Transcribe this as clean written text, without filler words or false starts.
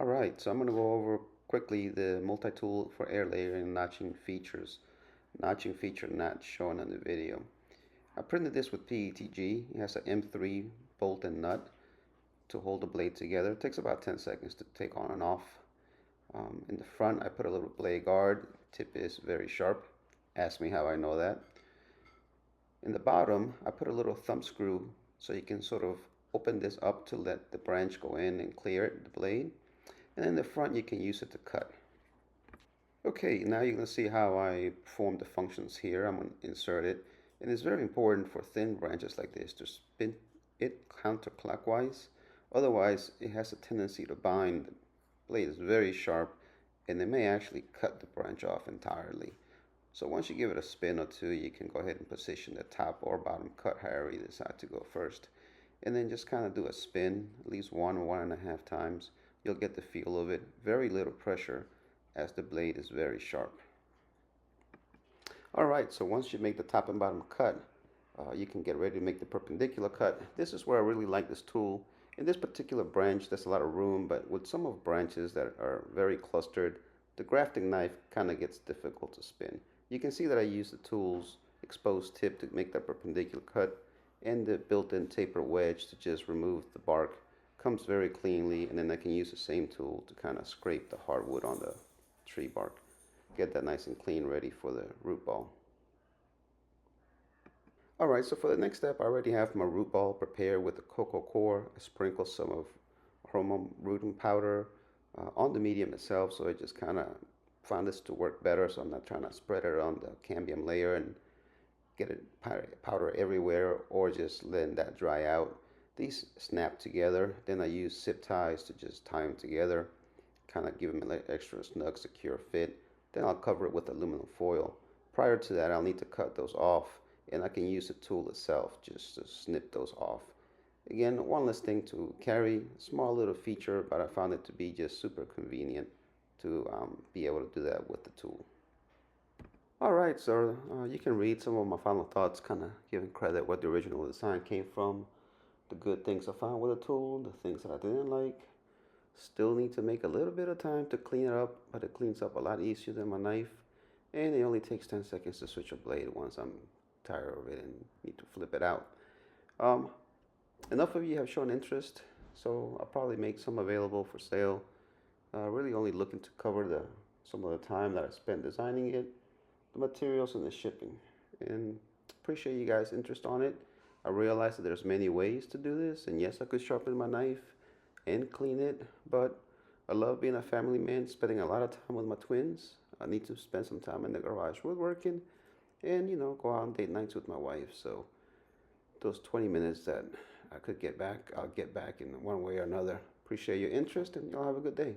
All right, so I'm going to go over quickly the multi-tool for air layering and notching features. Notching feature not shown in the video. I printed this with PETG. It has an M3 bolt and nut to hold the blade together. It takes about 10 seconds to take on and off. In the front, I put a little blade guard. Tip is very sharp. Ask me how I know that. In the bottom, I put a little thumb screw so you can sort of open this up to let the branch go in and clear it, the blade. And in the front, you can use it to cut. Okay, now you're going to see how I perform the functions here. I'm going to insert it. And it's very important for thin branches like this to spin it counterclockwise. Otherwise, it has a tendency to bind. The blade is very sharp and it may actually cut the branch off entirely. So once you give it a spin or two, you can go ahead and position the top or bottom cut however you decide to go first. And then just kind of do a spin, at least one or 1.5 times. You'll get the feel of it. Very little pressure as the blade is very sharp. Alright, so once you make the top and bottom cut, you can get ready to make the perpendicular cut. This is where I really like this tool. In this particular branch, there's a lot of room, but with some of branches that are very clustered, the grafting knife kind of gets difficult to spin. You can see that I use the tool's exposed tip to make that perpendicular cut and the built-in taper wedge to just remove the bark. Comes very cleanly, and then I can use the same tool to kind of scrape the hardwood on the tree bark. Get that nice and clean, ready for the root ball. Alright, so for the next step, I already have my root ball prepared with the cocoa core. I sprinkle some of hormone rooting powder on the medium itself, so I just kind of found this to work better, so I'm not trying to spread it on the cambium layer and get it powder everywhere, or just letting that dry out. These snap together, then I use zip ties to just tie them together, kind of give them an extra snug, secure fit. Then I'll cover it with aluminum foil. Prior to that, I'll need to cut those off, and I can use the tool itself just to snip those off. Again, one less thing to carry, small little feature, but I found it to be just super convenient to be able to do that with the tool. Alright, so you can read some of my final thoughts, kind of giving credit where the original design came from, the good things I found with the tool, the things that I didn't like. Still need to make a little bit of time to clean it up, but it cleans up a lot easier than my knife. And it only takes 10 seconds to switch a blade once I'm tired of it and need to flip it out. Enough of you have shown interest, so I'll probably make some available for sale. Really only looking to cover some of the time that I spent designing it, the materials, and the shipping. And appreciate you guys' interest on it. I realize that there's many ways to do this, and yes, I could sharpen my knife and clean it, but I love being a family man, spending a lot of time with my twins. I need to spend some time in the garage woodworking and, go out on date nights with my wife. So those 20 minutes that I could get back, I'll get back in one way or another. Appreciate your interest, and y'all have a good day.